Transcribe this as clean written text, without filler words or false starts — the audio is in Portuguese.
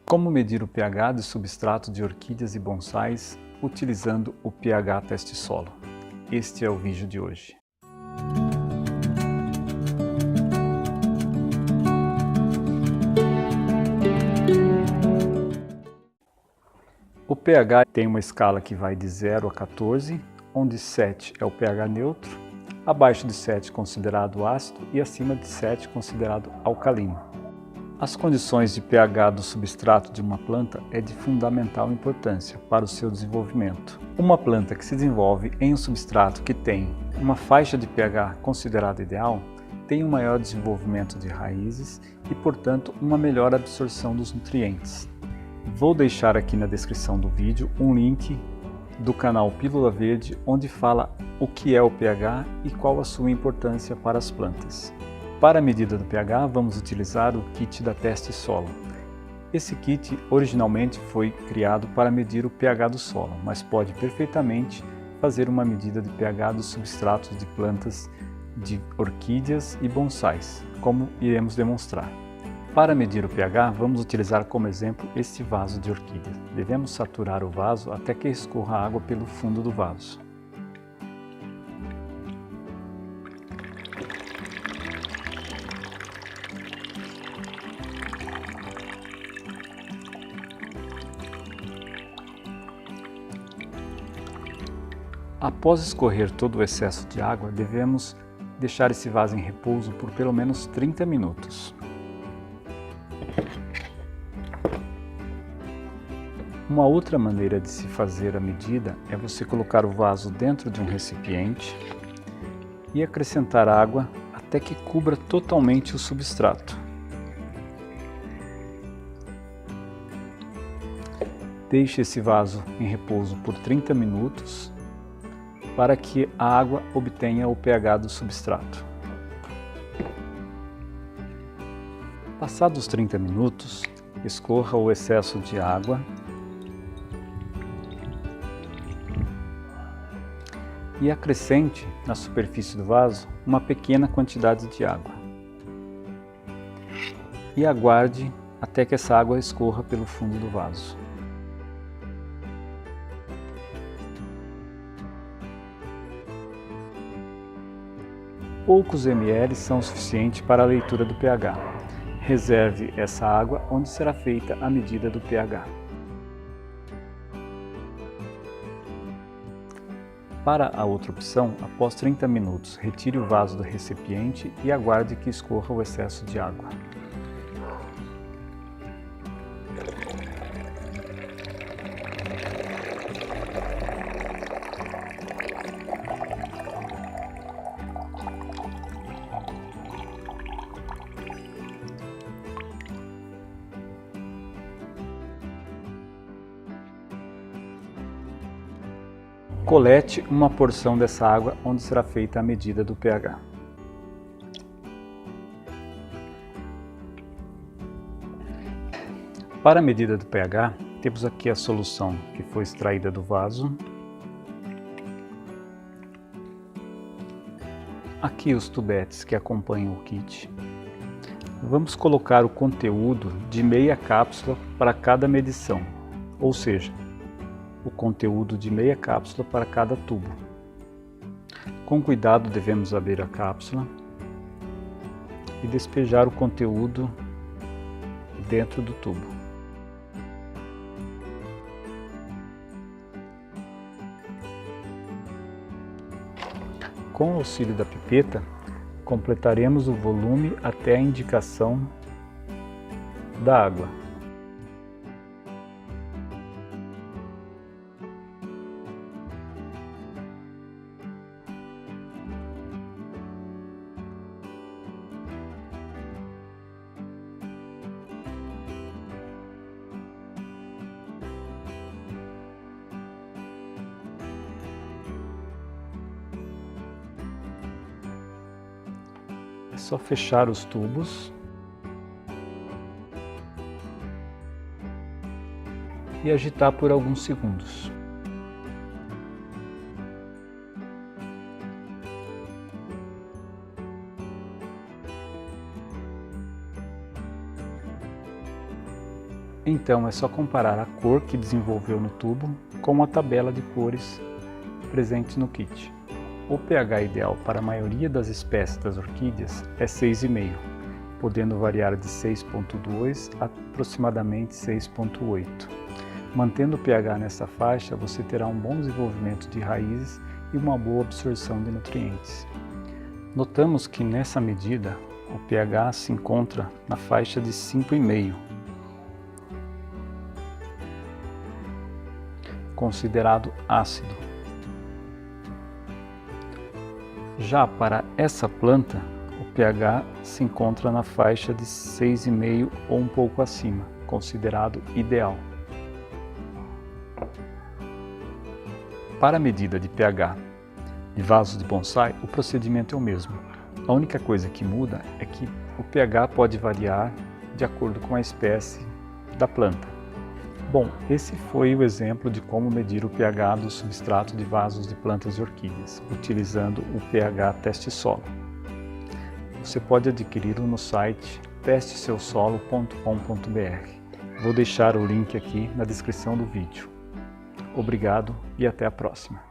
Como medir o pH de substrato de orquídeas e bonsais utilizando o pH teste solo? Este é o vídeo de hoje. O pH tem uma escala que vai de 0 a 14, onde 7 é o pH neutro, abaixo de 7 considerado ácido e acima de 7 considerado alcalino. As condições de pH do substrato de uma planta é de fundamental importância para o seu desenvolvimento. Uma planta que se desenvolve em um substrato que tem uma faixa de pH considerada ideal tem um maior desenvolvimento de raízes e, portanto, uma melhor absorção dos nutrientes. Vou deixar aqui na descrição do vídeo um link do canal Pílula Verde, onde fala o que é o pH e qual a sua importância para as plantas. Para a medida do pH, vamos utilizar o kit da Teste Solo. Esse kit originalmente foi criado para medir o pH do solo, mas pode perfeitamente fazer uma medida de pH dos substratos de plantas de orquídeas e bonsais, como iremos demonstrar. Para medir o pH, vamos utilizar como exemplo este vaso de orquídea. Devemos saturar o vaso até que escorra água pelo fundo do vaso. Após escorrer todo o excesso de água, devemos deixar esse vaso em repouso por pelo menos 30 minutos. Uma outra maneira de se fazer a medida é você colocar o vaso dentro de um recipiente e acrescentar água até que cubra totalmente o substrato. Deixe esse vaso em repouso por 30 minutos para que a água obtenha o pH do substrato. Passados os 30 minutos, escorra o excesso de água e acrescente na superfície do vaso uma pequena quantidade de água. E aguarde até que essa água escorra pelo fundo do vaso. Poucos ml são suficientes para a leitura do pH. Reserve essa água onde será feita a medida do pH. Para a outra opção, após 30 minutos, retire o vaso do recipiente e aguarde que escorra o excesso de água. Colete uma porção dessa água onde será feita a medida do pH. Para a medida do pH, temos aqui a solução que foi extraída do vaso. Aqui os tubetes que acompanham o kit. Vamos colocar o conteúdo de meia cápsula para cada medição, ou seja, o conteúdo de meia cápsula para cada tubo. Com cuidado devemos abrir a cápsula e despejar o conteúdo dentro do tubo. Com o auxílio da pipeta, completaremos o volume até a indicação da água. É só fechar os tubos e agitar por alguns segundos. Então é só comparar a cor que desenvolveu no tubo com a tabela de cores presente no kit. O pH ideal para a maioria das espécies das orquídeas é 6,5, podendo variar de 6,2 a aproximadamente 6,8. Mantendo o pH nessa faixa, você terá um bom desenvolvimento de raízes e uma boa absorção de nutrientes. Notamos que nessa medida o pH se encontra na faixa de 5,5, considerado ácido. Já para essa planta, o pH se encontra na faixa de 6,5 ou um pouco acima, considerado ideal. Para a medida de pH de vasos de bonsai, o procedimento é o mesmo. A única coisa que muda é que o pH pode variar de acordo com a espécie da planta. Bom, esse foi o exemplo de como medir o pH do substrato de vasos de plantas de orquídeas, utilizando o pH teste solo. Você pode adquiri-lo no site testeseussolo.com.br. Vou deixar o link aqui na descrição do vídeo. Obrigado e até a próxima.